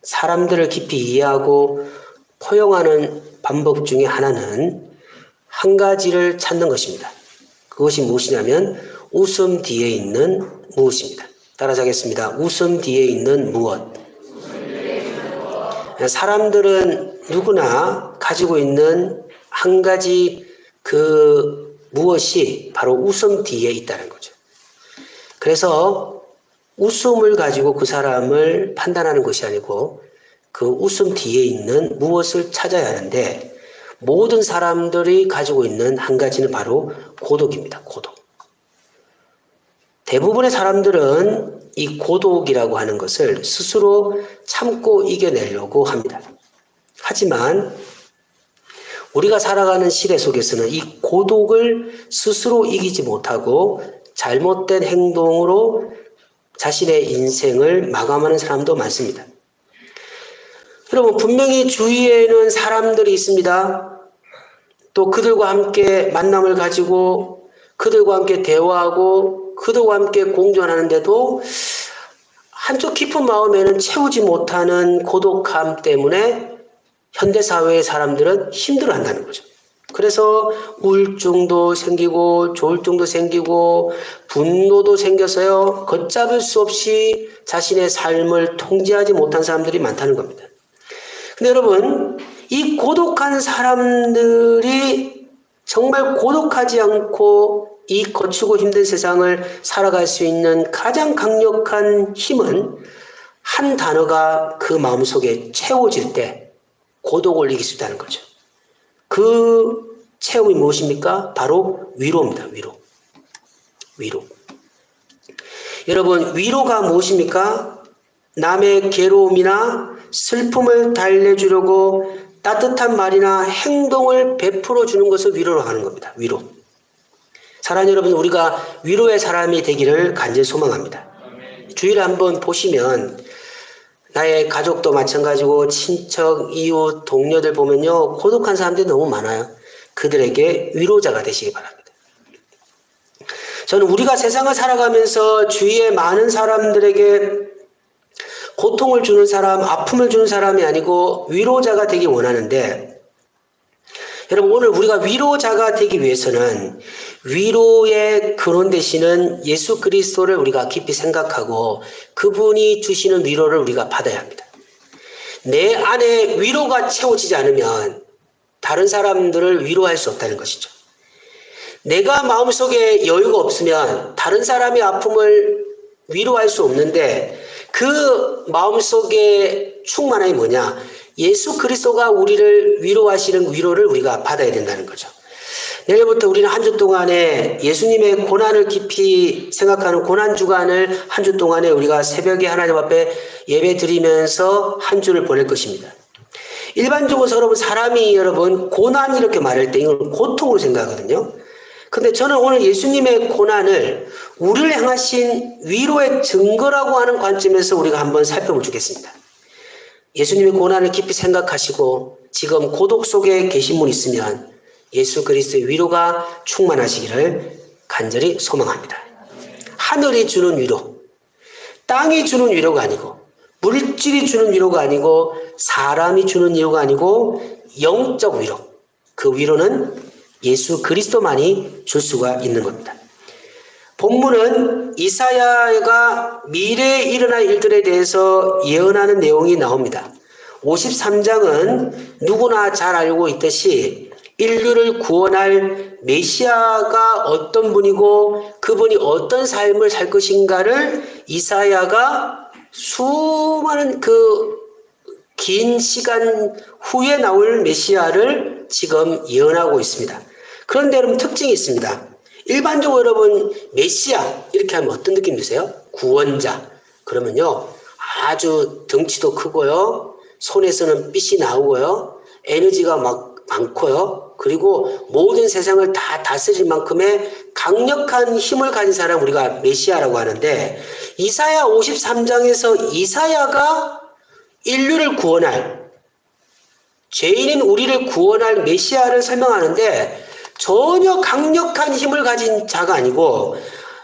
사람들을 깊이 이해하고 포용하는 방법 중에 하나는 한 가지를 찾는 것입니다. 그것이 무엇이냐면 웃음 뒤에 있는 무엇입니다. 따라서 하겠습니다. 웃음 뒤에 있는 무엇. 사람들은 누구나 가지고 있는 한 가지 그 무엇이 바로 웃음 뒤에 있다는 거죠. 그래서 웃음을 가지고 그 사람을 판단하는 것이 아니고 그 웃음 뒤에 있는 무엇을 찾아야 하는데, 모든 사람들이 가지고 있는 한 가지는 바로 고독입니다. 고독. 대부분의 사람들은 이 고독이라고 하는 것을 스스로 참고 이겨내려고 합니다. 하지만 우리가 살아가는 시대 속에서는 이 고독을 스스로 이기지 못하고 잘못된 행동으로 자신의 인생을 마감하는 사람도 많습니다. 여러분, 분명히 주위에는 사람들이 있습니다. 또 그들과 함께 만남을 가지고 그들과 함께 대화하고 그들과 함께 공존하는데도 한쪽 깊은 마음에는 채우지 못하는 고독함 때문에 현대사회의 사람들은 힘들어한다는 거죠. 그래서 우울증도 생기고 조울증도 생기고 분노도 생겨서요, 걷잡을 수 없이 자신의 삶을 통제하지 못한 사람들이 많다는 겁니다. 근데 여러분, 이 고독한 사람들이 정말 고독하지 않고 이 거치고 힘든 세상을 살아갈 수 있는 가장 강력한 힘은 한 단어가 그 마음속에 채워질 때 고독을 이길 수 있다는 거죠. 그 체험이 무엇입니까? 바로 위로입니다. 위로. 여러분, 위로가 무엇입니까? 남의 괴로움이나 슬픔을 달래주려고 따뜻한 말이나 행동을 베풀어 주는 것을 위로로 하는 겁니다. 위로. 사랑하는 여러분, 우리가 위로의 사람이 되기를 간절히 소망합니다. 주위를 한번 보시면 나의 가족도 마찬가지고 친척, 이웃, 동료들 보면요, 고독한 사람들이 너무 많아요. 그들에게 위로자가 되시기 바랍니다. 저는 우리가 세상을 살아가면서 주위에 많은 사람들에게 고통을 주는 사람, 아픔을 주는 사람이 아니고 위로자가 되기 원하는데, 여러분, 오늘 우리가 위로자가 되기 위해서는 위로의 근원 되시는 예수 그리스도를 우리가 깊이 생각하고 그분이 주시는 위로를 우리가 받아야 합니다. 내 안에 위로가 채워지지 않으면 다른 사람들을 위로할 수 없다는 것이죠. 내가 마음속에 여유가 없으면 다른 사람의 아픔을 위로할 수 없는데, 그 마음속에 충만함이 뭐냐? 예수 그리스도가 우리를 위로하시는 위로를 우리가 받아야 된다는 거죠. 내일부터 우리는 한 주 동안에 예수님의 고난을 깊이 생각하는 고난주간을 한 주 동안에 우리가 새벽에 하나님 앞에 예배 드리면서 한 주를 보낼 것입니다. 일반적으로 여러분, 사람이 여러분 고난 이렇게 말할 때 이걸 고통으로 생각하거든요. 근데 저는 오늘 예수님의 고난을 우리를 향하신 위로의 증거라고 하는 관점에서 우리가 한번 살펴보겠습니다. 예수님의 고난을 깊이 생각하시고 지금 고독 속에 계신 분 있으면 예수 그리스도의 위로가 충만하시기를 간절히 소망합니다. 하늘이 주는 위로, 땅이 주는 위로가 아니고, 물질이 주는 위로가 아니고, 사람이 주는 위로가 아니고, 영적 위로. 그 위로는 예수 그리스도만이 줄 수가 있는 겁니다. 본문은 이사야가 미래에 일어날 일들에 대해서 예언하는 내용이 나옵니다. 53장은 누구나 잘 알고 있듯이 인류를 구원할 메시아가 어떤 분이고 그분이 어떤 삶을 살 것인가를 이사야가 수많은 긴 시간 후에 나올 메시아를 지금 예언하고 있습니다. 그런데 여러분, 특징이 있습니다. 일반적으로 여러분 메시아 이렇게 하면 어떤 느낌 드세요? 구원자. 그러면요, 아주 덩치도 크고요, 손에서는 빛이 나오고요, 에너지가 막 많고요, 그리고 모든 세상을 다 다스릴 만큼의 강력한 힘을 가진 사람 우리가 메시아라고 하는데, 이사야 53장에서 이사야가 인류를 구원할, 죄인인 우리를 구원할 메시아를 설명하는데 전혀 강력한 힘을 가진 자가 아니고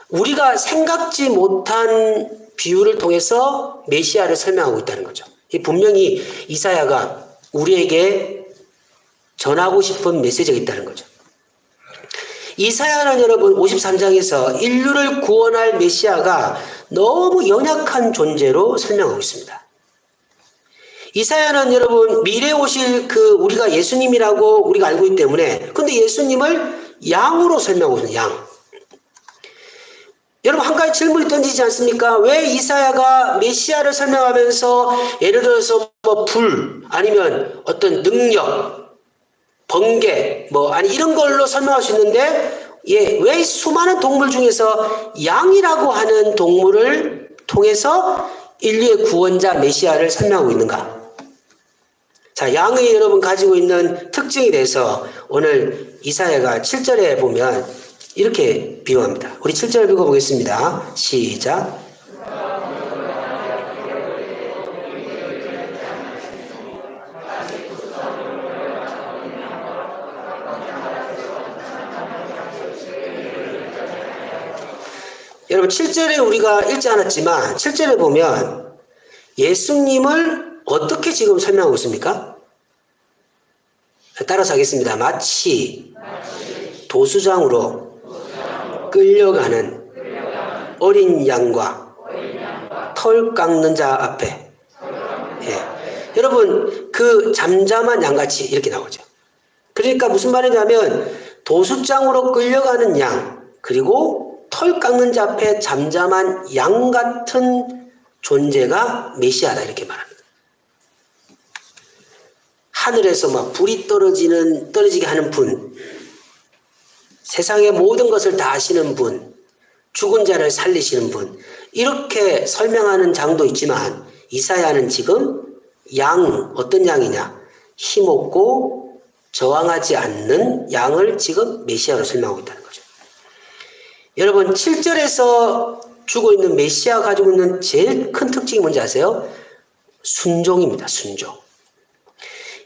우리가 생각지 못한 비유를 통해서 메시아를 설명하고 있다는 거죠. 분명히 이사야가 우리에게 전하고 싶은 메시지가 있다는 거죠. 이사야는 여러분 53장에서 인류를 구원할 메시아가 너무 연약한 존재로 설명하고 있습니다. 이사야는 여러분 미래에 오실 우리가 예수님이라고 우리가 알고 있기 때문에, 근데 예수님을 양으로 설명하고 있는 양. 여러분 한 가지 질문이 던지지 않습니까? 왜 이사야가 메시아를 설명하면서 예를 들어서 불 아니면 어떤 능력, 번개 아니 이런 걸로 설명할 수 있는데 왜 수많은 동물 중에서 양이라고 하는 동물을 통해서 인류의 구원자 메시아를 설명하고 있는가? 자, 양이 여러분 가지고 있는 특징에 대해서 오늘 이사야가 7절에 보면 이렇게 비유합니다. 우리 7절 읽어보겠습니다. 시작. 여러분 7절에 우리가 읽지 않았지만 7절에 보면 예수님을 어떻게 지금 설명하고 있습니까? 따라서 하겠습니다. 마치 도수장으로 끌려가는 어린 양과 털 깎는 자 앞에, 여러분 그 잠잠한 양같이 이렇게 나오죠. 그러니까 무슨 말이냐면 도수장으로 끌려가는 양, 그리고 털 깎는 자 앞에 잠잠한 양 같은 존재가 메시아다 이렇게 말합니다. 하늘에서 막 불이 떨어지게 하는 분, 세상의 모든 것을 다 아시는 분, 죽은 자를 살리시는 분, 이렇게 설명하는 장도 있지만 이사야는 지금 어떤 양이냐? 힘없고 저항하지 않는 양을 지금 메시아로 설명하고 있다는 거죠. 여러분 7절에서 주고 있는 메시아가 가지고 있는 제일 큰 특징이 뭔지 아세요? 순종입니다. 순종.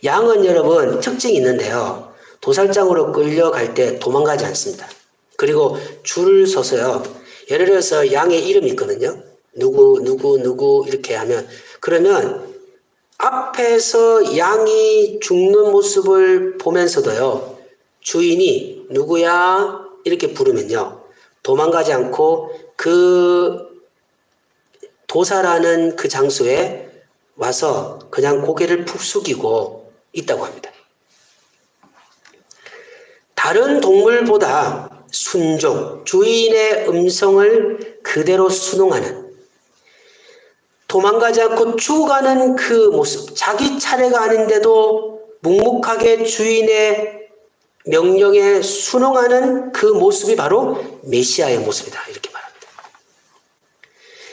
양은 여러분 특징이 있는데요. 도살장으로 끌려갈 때 도망가지 않습니다. 그리고 줄을 서서요. 예를 들어서 양의 이름이 있거든요. 누구 이렇게 하면, 그러면 앞에서 양이 죽는 모습을 보면서도요. 주인이 누구야 이렇게 부르면요. 도망가지 않고 그 도살하는 그 장소에 와서 그냥 고개를 푹 숙이고 있다고 합니다. 다른 동물보다 순종, 주인의 음성을 그대로 순응하는, 도망가지 않고 죽어가는 그 모습, 자기 차례가 아닌데도 묵묵하게 주인의 명령에 순응하는 그 모습이 바로 메시아의 모습이다 이렇게 말합니다.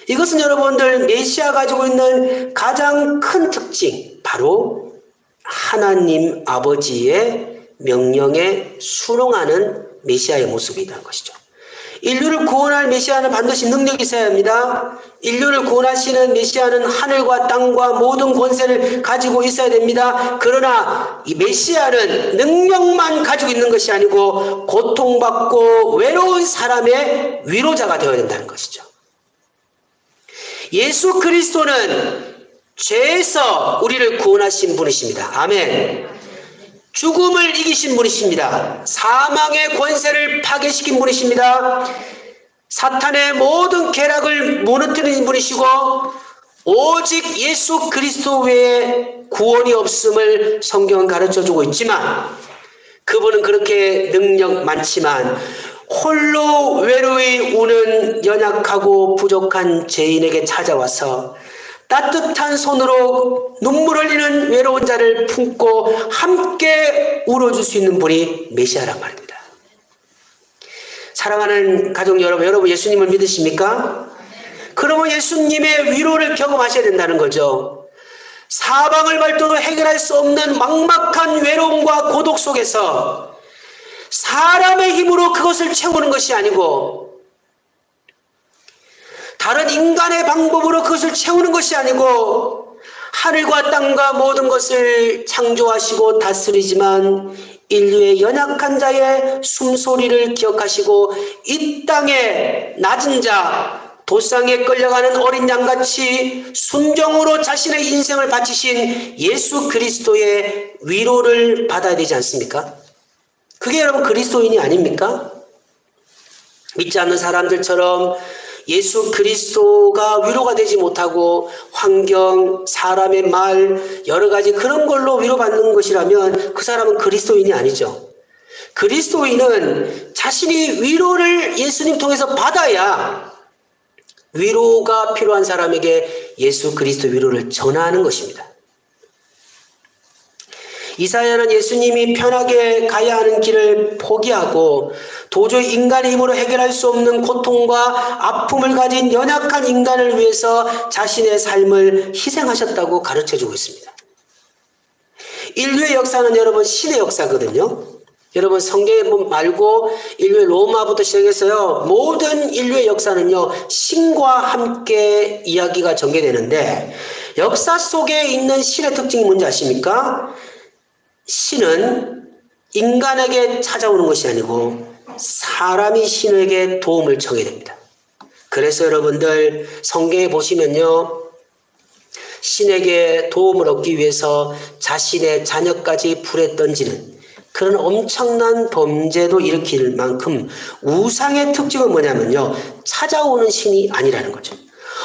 이것은 여러분들 메시아가 가지고 있는 가장 큰 특징, 바로 하나님 아버지의 명령에 순응하는 메시아의 모습이라는 것이죠. 인류를 구원할 메시아는 반드시 능력이 있어야 합니다. 인류를 구원하시는 메시아는 하늘과 땅과 모든 권세를 가지고 있어야 됩니다. 그러나 이 메시아는 능력만 가지고 있는 것이 아니고 고통받고 외로운 사람의 위로자가 되어야 된다는 것이죠. 예수 그리스도는 죄에서 우리를 구원하신 분이십니다. 아멘. 죽음을 이기신 분이십니다. 사망의 권세를 파괴시킨 분이십니다. 사탄의 모든 계략을 무너뜨린 분이시고 오직 예수 그리스도 외에 구원이 없음을 성경은 가르쳐주고 있지만, 그분은 그렇게 능력 많지만 홀로 외로이 우는 연약하고 부족한 죄인에게 찾아와서 따뜻한 손으로 눈물 흘리는 외로운 자를 품고 함께 울어줄 수 있는 분이 메시아란 말입니다. 사랑하는 가족 여러분 예수님을 믿으십니까? 그러면 예수님의 위로를 경험하셔야 된다는 거죠. 사방을 밟도 해결할 수 없는 막막한 외로움과 고독 속에서 사람의 힘으로 그것을 채우는 것이 아니고, 다른 인간의 방법으로 그것을 채우는 것이 아니고, 하늘과 땅과 모든 것을 창조하시고 다스리지만 인류의 연약한 자의 숨소리를 기억하시고 이 땅의 낮은 자, 도상에 끌려가는 어린 양같이 순종으로 자신의 인생을 바치신 예수 그리스도의 위로를 받아야 되지 않습니까? 그게 여러분 그리스도인이 아닙니까? 믿지 않는 사람들처럼 예수 그리스도가 위로가 되지 못하고 환경, 사람의 말, 여러 가지 그런 걸로 위로받는 것이라면 그 사람은 그리스도인이 아니죠. 그리스도인은 자신이 위로를 예수님 통해서 받아야 위로가 필요한 사람에게 예수 그리스도 위로를 전하는 것입니다. 이사야는 예수님이 편하게 가야 하는 길을 포기하고 도저히 인간의 힘으로 해결할 수 없는 고통과 아픔을 가진 연약한 인간을 위해서 자신의 삶을 희생하셨다고 가르쳐주고 있습니다. 인류의 역사는 여러분 신의 역사거든요. 여러분 성경에 말고 인류의 로마부터 시작해서요. 모든 인류의 역사는요. 신과 함께 이야기가 전개되는데 역사 속에 있는 신의 특징이 뭔지 아십니까? 신은 인간에게 찾아오는 것이 아니고 사람이 신에게 도움을 청해야 됩니다. 그래서 여러분들 성경에 보시면요. 신에게 도움을 얻기 위해서 자신의 자녀까지 불에 던지는 그런 엄청난 범죄도 일으킬 만큼 우상의 특징은 뭐냐면요. 찾아오는 신이 아니라는 거죠.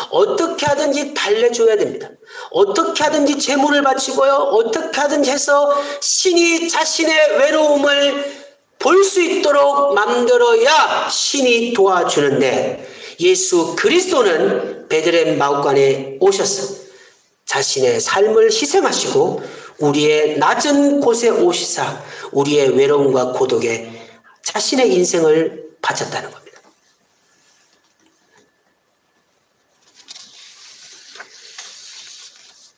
어떻게 하든지 달래줘야 됩니다. 어떻게 하든지 제물을 바치고요. 어떻게 하든지 해서 신이 자신의 외로움을 볼 수 있도록 만들어야 신이 도와주는데 예수 그리스도는 베들레헴 마구간에 오셔서 자신의 삶을 희생하시고 우리의 낮은 곳에 오시사 우리의 외로움과 고독에 자신의 인생을 바쳤다는 겁니다.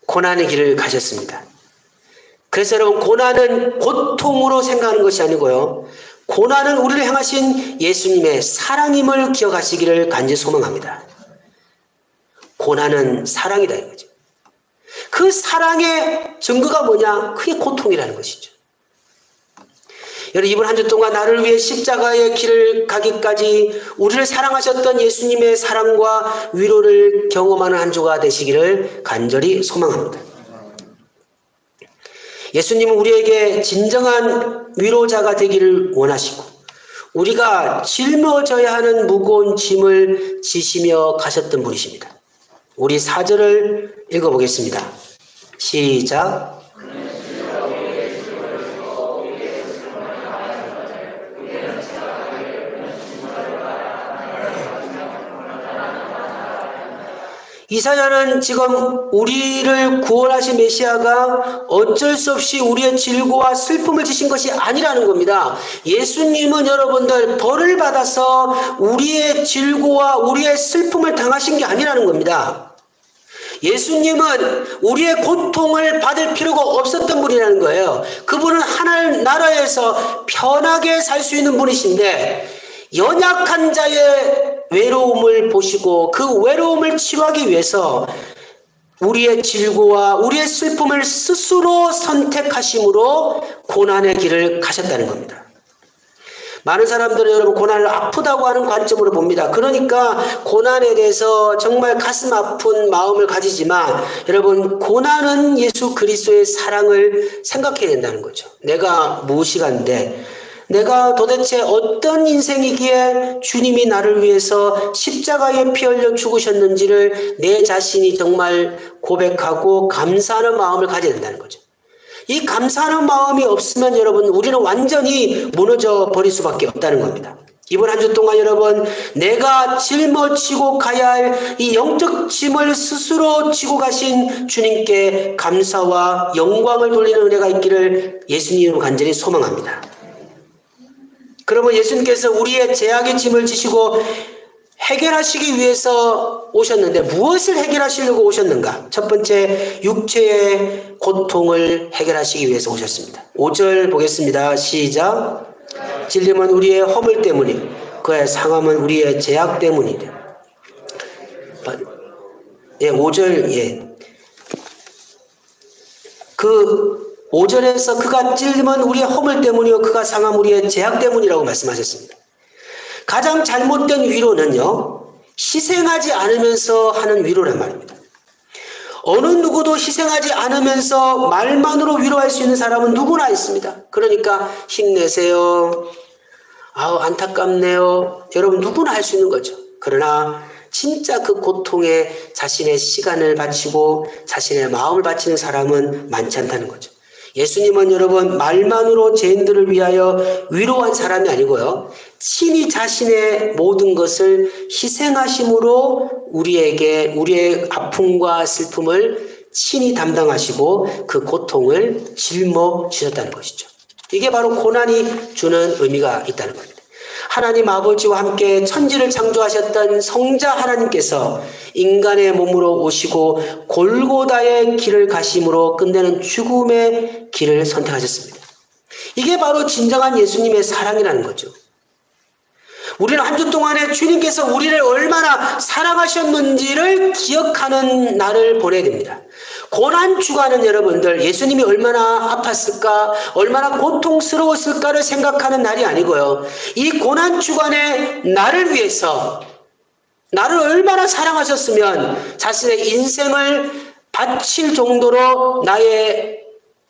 고난의 길을 가셨습니다. 그래서 여러분 고난은 고통으로 생각하는 것이 아니고요. 고난은 우리를 향하신 예수님의 사랑임을 기억하시기를 간절히 소망합니다. 고난은 사랑이다 이거죠. 그 사랑의 증거가 뭐냐? 그게 고통이라는 것이죠. 여러분 이번 한 주 동안 나를 위해 십자가의 길을 가기까지 우리를 사랑하셨던 예수님의 사랑과 위로를 경험하는 한 주가 되시기를 간절히 소망합니다. 예수님은 우리에게 진정한 위로자가 되기를 원하시고 우리가 짊어져야 하는 무거운 짐을 지시며 가셨던 분이십니다. 우리 4절을 읽어보겠습니다. 시작. 이사야는 지금 우리를 구원하신 메시아가 어쩔 수 없이 우리의 질고와 슬픔을 지신 것이 아니라는 겁니다. 예수님은 여러분들 벌을 받아서 우리의 질고와 우리의 슬픔을 당하신 게 아니라는 겁니다. 예수님은 우리의 고통을 받을 필요가 없었던 분이라는 거예요. 그분은 하늘 나라에서 편하게 살 수 있는 분이신데 연약한 자의 외로움을 보시고 그 외로움을 치료하기 위해서 우리의 질고와 우리의 슬픔을 스스로 선택하심으로 고난의 길을 가셨다는 겁니다. 많은 사람들은 여러분 고난을 아프다고 하는 관점으로 봅니다. 그러니까 고난에 대해서 정말 가슴 아픈 마음을 가지지만 여러분 고난은 예수 그리스도의 사랑을 생각해야 된다는 거죠. 내가 무엇이간데 내가 도대체 어떤 인생이기에 주님이 나를 위해서 십자가에 피 흘려 죽으셨는지를 내 자신이 정말 고백하고 감사하는 마음을 가져야 된다는 거죠. 이 감사하는 마음이 없으면 여러분 우리는 완전히 무너져 버릴 수밖에 없다는 겁니다. 이번 한 주 동안 여러분 내가 짊어지고 가야 할 이 영적 짐을 스스로 지고 가신 주님께 감사와 영광을 돌리는 은혜가 있기를 예수님으로 간절히 소망합니다. 그러면 예수님께서 우리의 죄악의 짐을 지시고 해결하시기 위해서 오셨는데 무엇을 해결하시려고 오셨는가? 첫 번째 육체의 고통을 해결하시기 위해서 오셨습니다. 5절 보겠습니다. 시작. 찔림은 우리의 허물 때문이요 그의 상함은 우리의 죄악 때문이다. 예, 5절 예. 그 5절에서 그가 찔림은 우리의 허물 때문이요 그가 상함 우리의 죄악 때문이라고 말씀하셨습니다. 가장 잘못된 위로는요. 희생하지 않으면서 하는 위로란 말입니다. 어느 누구도 희생하지 않으면서 말만으로 위로할 수 있는 사람은 누구나 있습니다. 그러니까 힘내세요. 아우 안타깝네요. 여러분 누구나 할 수 있는 거죠. 그러나 진짜 그 고통에 자신의 시간을 바치고 자신의 마음을 바치는 사람은 많지 않다는 거죠. 예수님은 여러분 말만으로 죄인들을 위하여 위로한 사람이 아니고요. 친히 자신의 모든 것을 희생하심으로 우리의 아픔과 슬픔을 친히 담당하시고 그 고통을 짊어지셨다는 것이죠. 이게 바로 고난이 주는 의미가 있다는 겁니다. 하나님 아버지와 함께 천지를 창조하셨던 성자 하나님께서 인간의 몸으로 오시고 골고다의 길을 가심으로 끝내는 죽음의 길을 선택하셨습니다. 이게 바로 진정한 예수님의 사랑이라는 거죠. 우리는 한 주 동안에 주님께서 우리를 얼마나 사랑하셨는지를 기억하는 날을 보내야 됩니다. 고난주간은 여러분들 예수님이 얼마나 아팠을까 얼마나 고통스러웠을까를 생각하는 날이 아니고요. 이 고난주간에 나를 위해서 나를 얼마나 사랑하셨으면 자신의 인생을 바칠 정도로 나의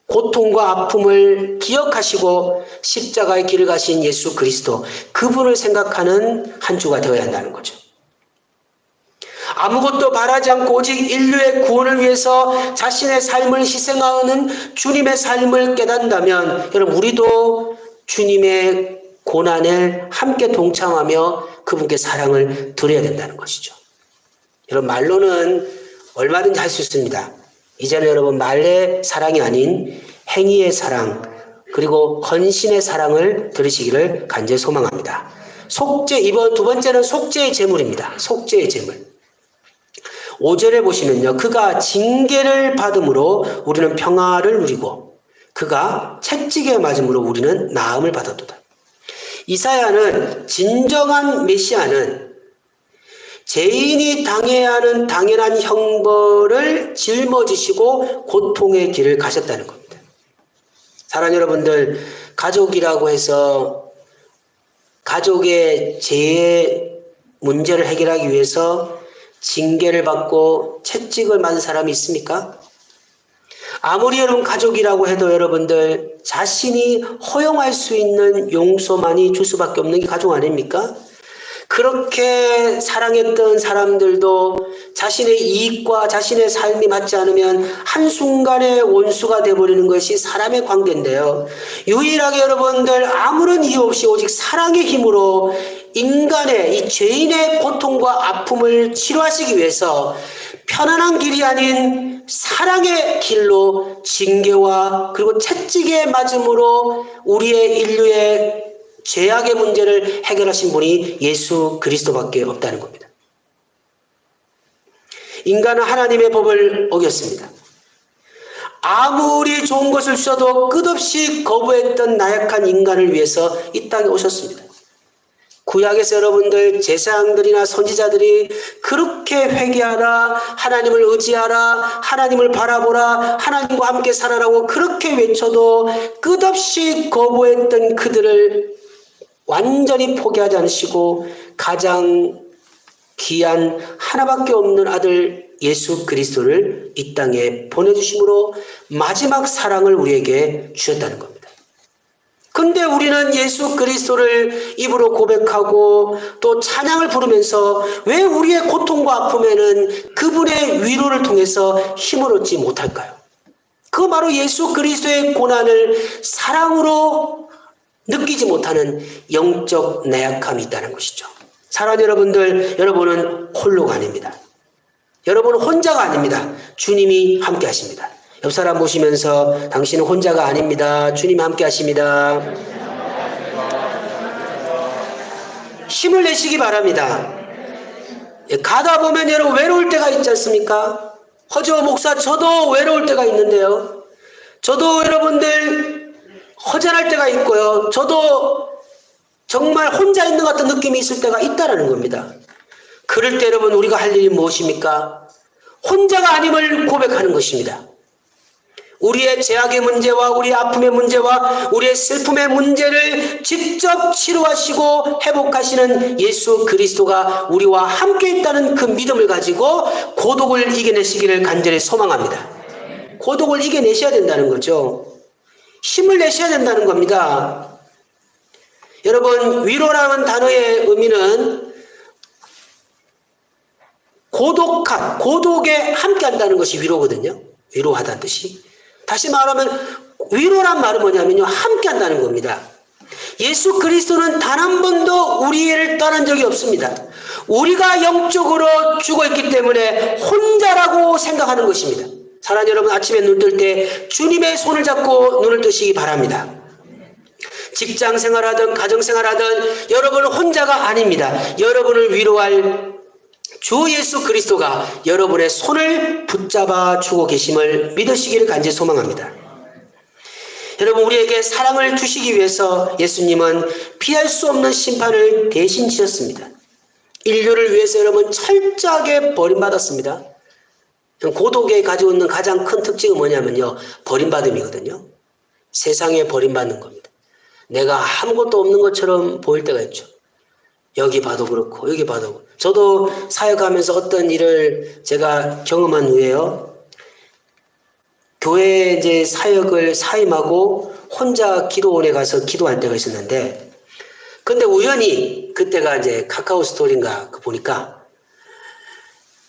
고통과 아픔을 기억하시고 십자가의 길을 가신 예수 그리스도 그분을 생각하는 한 주가 되어야 한다는 거죠. 아무것도 바라지 않고 오직 인류의 구원을 위해서 자신의 삶을 희생하는 주님의 삶을 깨닫는다면 여러분 우리도 주님의 고난을 함께 동참하며 그분께 사랑을 드려야 된다는 것이죠. 여러분 말로는 얼마든지 할 수 있습니다. 이제는 여러분 말의 사랑이 아닌 행위의 사랑 그리고 헌신의 사랑을 들으시기를 간절히 소망합니다. 이번 두 번째는 속죄의 제물입니다. 속죄의 제물. 5절에 보시면요. 그가 징계를 받음으로 우리는 평화를 누리고 그가 채찍에 맞음으로 우리는 나음을 받았도다. 이사야는 진정한 메시아는 죄인이 당해야 하는 당연한 형벌을 짊어지시고 고통의 길을 가셨다는 겁니다. 사랑하는 여러분들, 가족이라고 해서 가족의 재해 문제를 해결하기 위해서 징계를 받고 채찍을 맞은 사람이 있습니까? 아무리 여러분 가족이라고 해도 여러분들 자신이 허용할 수 있는 용서만이 줄 수밖에 없는 게 가족 아닙니까? 그렇게 사랑했던 사람들도 자신의 이익과 자신의 삶이 맞지 않으면 한순간에 원수가 되어버리는 것이 사람의 관계인데요. 유일하게 여러분들 아무런 이유 없이 오직 사랑의 힘으로 인간의 이 죄인의 고통과 아픔을 치료하시기 위해서 편안한 길이 아닌 사랑의 길로 징계와 그리고 채찍에 맞음으로 우리의 인류의 죄악의 문제를 해결하신 분이 예수 그리스도밖에 없다는 겁니다. 인간은 하나님의 법을 어겼습니다. 아무리 좋은 것을 주셔도 끝없이 거부했던 나약한 인간을 위해서 이 땅에 오셨습니다. 구약에서 여러분들 제사장들이나 선지자들이 그렇게 회개하라, 하나님을 의지하라, 하나님을 바라보라, 하나님과 함께 살아라고 그렇게 외쳐도 끝없이 거부했던 그들을 완전히 포기하지 않으시고 가장 귀한 하나밖에 없는 아들 예수 그리스도를 이 땅에 보내주심으로 마지막 사랑을 우리에게 주셨다는 겁니다. 근데 우리는 예수 그리스도를 입으로 고백하고 또 찬양을 부르면서 왜 우리의 고통과 아픔에는 그분의 위로를 통해서 힘을 얻지 못할까요? 그 바로 예수 그리스도의 고난을 사랑으로 느끼지 못하는 영적 나약함이 있다는 것이죠. 사랑하는 여러분들, 여러분은 홀로가 아닙니다. 여러분은 혼자가 아닙니다. 주님이 함께 하십니다. 옆 사람 보시면서 당신은 혼자가 아닙니다. 주님이 함께 하십니다. 힘을 내시기 바랍니다. 가다 보면 여러분 외로울 때가 있지 않습니까? 허지호 목사 저도 외로울 때가 있는데요. 저도 여러분들 허전할 때가 있고요. 저도 정말 혼자 있는 것 같은 느낌이 있을 때가 있다라는 겁니다. 그럴 때 여러분 우리가 할 일이 무엇입니까? 혼자가 아님을 고백하는 것입니다. 우리의 죄악의 문제와 우리의 아픔의 문제와 우리의 슬픔의 문제를 직접 치료하시고 회복하시는 예수 그리스도가 우리와 함께 있다는 그 믿음을 가지고 고독을 이겨내시기를 간절히 소망합니다. 고독을 이겨내셔야 된다는 거죠. 힘을 내셔야 된다는 겁니다. 여러분, 위로라는 단어의 의미는 고독에 함께 한다는 것이 위로거든요. 위로하다는 뜻이. 다시 말하면 위로란 말은 뭐냐면요, 함께 한다는 겁니다. 예수 그리스도는 단 한 번도 우리를 떠난 적이 없습니다. 우리가 영적으로 죽어있기 때문에 혼자라고 생각하는 것입니다. 사랑하는 여러분, 아침에 눈 뜰 때 주님의 손을 잡고 눈을 뜨시기 바랍니다. 직장 생활하든 가정 생활하든 여러분은 혼자가 아닙니다. 여러분을 위로할 주 예수 그리스도가 여러분의 손을 붙잡아 주고 계심을 믿으시기를 간절히 소망합니다. 여러분, 우리에게 사랑을 주시기 위해서 예수님은 피할 수 없는 심판을 대신 지셨습니다. 인류를 위해서 여러분 철저하게 버림받았습니다. 고독에 가지고 있는 가장 큰 특징은 뭐냐면요, 버림받음이거든요. 세상에 버림받는 겁니다. 내가 아무것도 없는 것처럼 보일 때가 있죠. 여기 봐도 그렇고 여기 봐도 그렇고. 저도 사역하면서 어떤 일을 제가 경험한 후에요, 교회 이제 사역을 사임하고 혼자 기도원에 가서 기도할 때가 있었는데, 근데 우연히 그때가 이제 카카오 스토리인가 보니까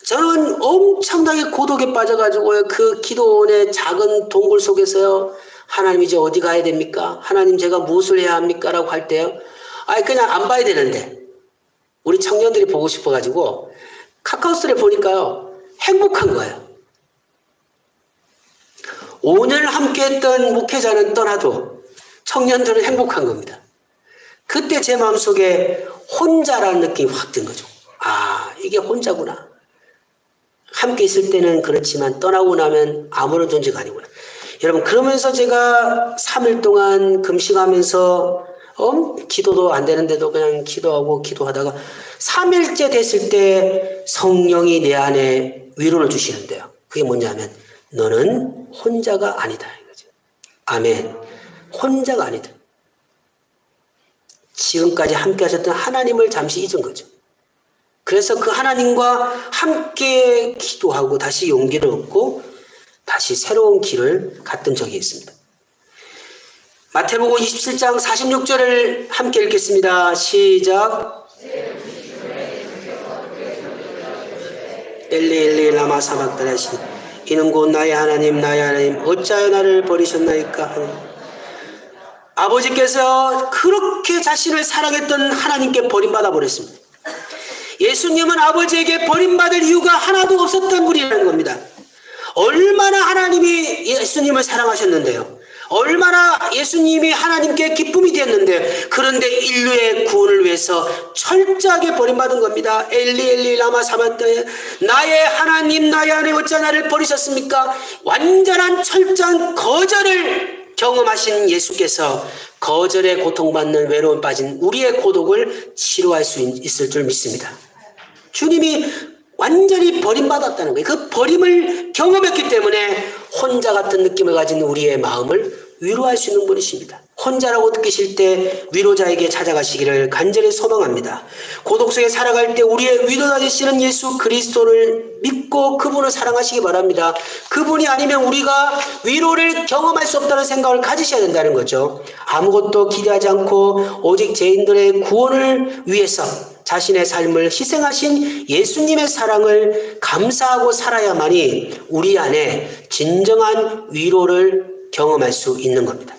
저는 엄청나게 고독에 빠져가지고요, 그 기도원의 작은 동굴 속에서요, 하나님 이제 어디 가야 됩니까? 하나님 제가 무엇을 해야 합니까? 라고 할 때요, 그냥 안 봐야 되는데 우리 청년들이 보고 싶어가지고 카카오 스토리 보니까요, 행복한 거예요. 오늘 함께했던 목회자는 떠나도 청년들은 행복한 겁니다. 그때 제 마음속에 혼자라는 느낌이 확 든 거죠. 이게 혼자구나. 함께 있을 때는 그렇지만 떠나고 나면 아무런 존재가 아니구나. 여러분, 그러면서 제가 3일 동안 금식하면서 기도도 안 되는데도 그냥 기도하고 기도하다가 3일째 됐을 때 성령이 내 안에 위로를 주시는데요. 그게 뭐냐면 너는 혼자가 아니다 이거죠. 아멘. 혼자가 아니다. 지금까지 함께 하셨던 하나님을 잠시 잊은 거죠. 그래서 그 하나님과 함께 기도하고 다시 용기를 얻고 다시 새로운 길을 갔던 적이 있습니다. 마태복음 27장 46절을 함께 읽겠습니다. 시작. 엘리 엘리 라마 사박다라시, 이는 곧 나의 하나님 어찌하여 나를 버리셨나이까. 아버지께서 그렇게 자신을 사랑했던 하나님께 버림받아 버렸습니다. 예수님은 아버지에게 버림받을 이유가 하나도 없었던 분이라는 겁니다. 얼마나 하나님이 예수님을 사랑하셨는데요. 얼마나 예수님이 하나님께 기쁨이 되었는데, 그런데 인류의 구원을 위해서 철저하게 버림받은 겁니다. 엘리 엘리 라마 사박다나시, 나의 하나님 어찌 나를 버리셨습니까? 완전한 철저한 거절을 경험하신 예수께서 거절에 고통받는 외로움 빠진 우리의 고독을 치료할 수 있을 줄 믿습니다. 주님이 완전히 버림받았다는 거예요. 그 버림을 경험했기 때문에 혼자 같은 느낌을 가진 우리의 마음을 위로할 수 있는 분이십니다. 혼자라고 느끼실 때 위로자에게 찾아가시기를 간절히 소망합니다. 고독 속에 살아갈 때 우리의 위로자 되시는 예수 그리스도를 믿고 그분을 사랑하시기 바랍니다. 그분이 아니면 우리가 위로를 경험할 수 없다는 생각을 가지셔야 된다는 거죠. 아무것도 기대하지 않고 오직 죄인들의 구원을 위해서 자신의 삶을 희생하신 예수님의 사랑을 감사하고 살아야만이 우리 안에 진정한 위로를 경험할 수 있는 겁니다.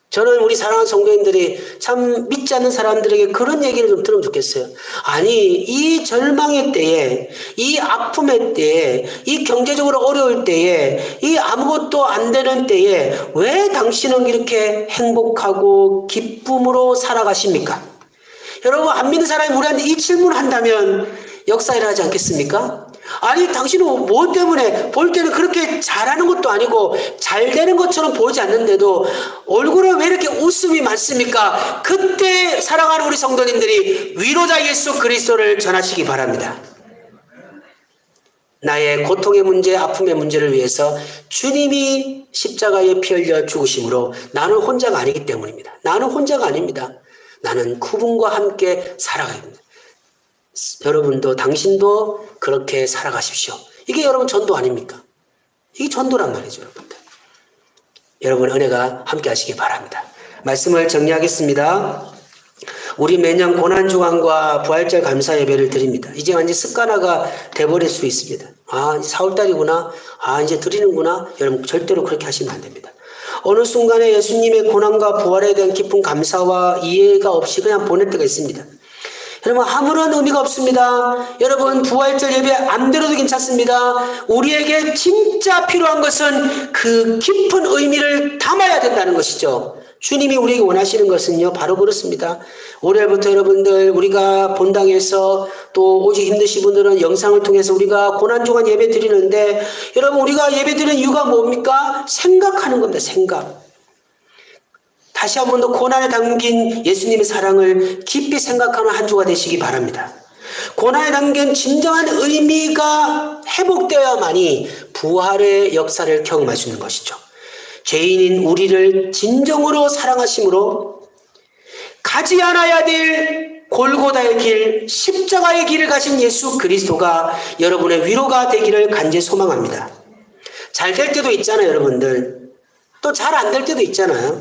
저는 우리 사랑하는 성도님들이 참 믿지 않는 사람들에게 그런 얘기를 좀 들으면 좋겠어요. 아니, 이 절망의 때에, 이 아픔의 때에, 이 경제적으로 어려울 때에, 이 아무것도 안 되는 때에 왜 당신은 이렇게 행복하고 기쁨으로 살아가십니까? 여러분, 안 믿는 사람이 우리한테 이 질문을 한다면 역사를 하지 않겠습니까? 아니, 당신은 뭐 때문에, 볼 때는 그렇게 잘하는 것도 아니고 잘 되는 것처럼 보이지 않는데도 얼굴에 왜 이렇게 웃음이 많습니까? 그때 사랑하는 우리 성도님들이 위로자 예수 그리스도를 전하시기 바랍니다. 나의 고통의 문제, 아픔의 문제를 위해서 주님이 십자가에 피 흘려 죽으심으로 나는 혼자가 아니기 때문입니다. 나는 혼자가 아닙니다. 나는 그분과 함께 살아가야 됩니다. 여러분도 당신도 그렇게 살아가십시오. 이게 여러분 전도 아닙니까? 이게 전도란 말이죠, 여러분들. 여러분 은혜가 함께 하시기 바랍니다. 말씀을 정리하겠습니다. 우리 매년 고난주간과 부활절 감사 예배를 드립니다. 이제 완전 습관화가 돼버릴 수 있습니다. 4월달이구나. 이제 드리는구나. 여러분 절대로 그렇게 하시면 안 됩니다. 어느 순간에 예수님의 고난과 부활에 대한 깊은 감사와 이해가 없이 그냥 보낼 때가 있습니다. 여러분 아무런 의미가 없습니다. 여러분 부활절 예배 안 드려도 괜찮습니다. 우리에게 진짜 필요한 것은 그 깊은 의미를 담아야 된다는 것이죠. 주님이 우리에게 원하시는 것은요 바로 그렇습니다. 올해부터 여러분들 우리가 본당에서 또 오직 힘드신 분들은 영상을 통해서 우리가 고난주간 예배 드리는데 여러분 우리가 예배 드리는 이유가 뭡니까? 생각하는 겁니다. 생각. 다시 한 번 더 고난에 담긴 예수님의 사랑을 깊이 생각하는 한 주가 되시기 바랍니다. 고난에 담긴 진정한 의미가 회복되어야만이 부활의 역사를 경험할 수 있는 것이죠. 죄인인 우리를 진정으로 사랑하심으로 가지 않아야 될 골고다의 길, 십자가의 길을 가신 예수 그리스도가 여러분의 위로가 되기를 간절히 소망합니다. 잘 될 때도 있잖아요, 여러분들. 또 잘 안 될 때도 있잖아요.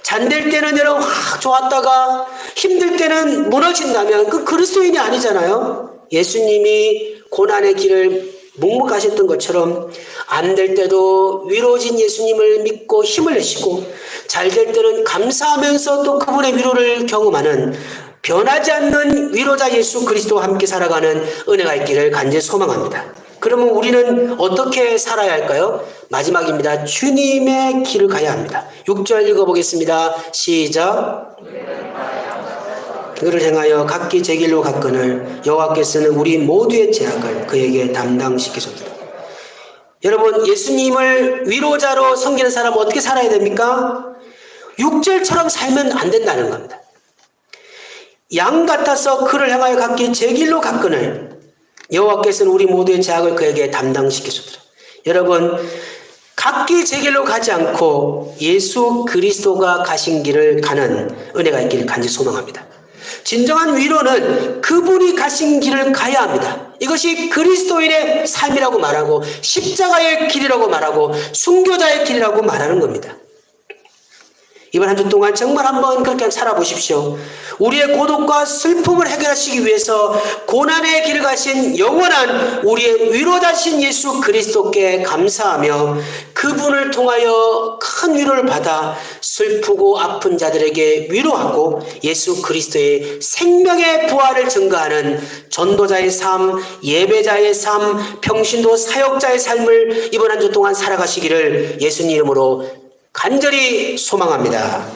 잘 될 때는 여러분 좋았다가 힘들 때는 무너진다면 그 그리스도인이 아니잖아요. 예수님이 고난의 길을 묵묵하셨던 것처럼 안 될 때도 위로진 예수님을 믿고 힘을 내시고 잘 될 때는 감사하면서 또 그분의 위로를 경험하는 변하지 않는 위로자 예수 그리스도와 함께 살아가는 은혜가 있기를 간절히 소망합니다. 그러면 우리는 어떻게 살아야 할까요? 마지막입니다. 주님의 길을 가야 합니다. 6절 읽어보겠습니다. 시작. 그를 행하여 각기 제 길로 갔거늘 여호와께서는 우리 모두의 죄악을 그에게 담당시키셨다. 여러분 예수님을 위로자로 섬기는 사람은 어떻게 살아야 됩니까? 6절처럼 살면 안 된다는 겁니다. 양 같아서 그를 향하여 각기 제 길로 갔거늘 여호와께서는 우리 모두의 죄악을 그에게 담당시키셨다. 여러분 각기 제 길로 가지 않고 예수 그리스도가 가신 길을 가는 은혜가 있기를 간절히 소망합니다. 진정한 위로는 그분이 가신 길을 가야 합니다. 이것이 그리스도인의 삶이라고 말하고 십자가의 길이라고 말하고 순교자의 길이라고 말하는 겁니다. 이번 한 주 동안 정말 한번 그렇게 살아보십시오. 우리의 고독과 슬픔을 해결하시기 위해서 고난의 길을 가신 영원한 우리의 위로자신 예수 그리스도께 감사하며 그분을 통하여 큰 위로를 받아 슬프고 아픈 자들에게 위로하고 예수 그리스도의 생명의 부활을 증거하는 전도자의 삶, 예배자의 삶, 평신도 사역자의 삶을 이번 한 주 동안 살아가시기를 예수님 이름으로 간절히 소망합니다.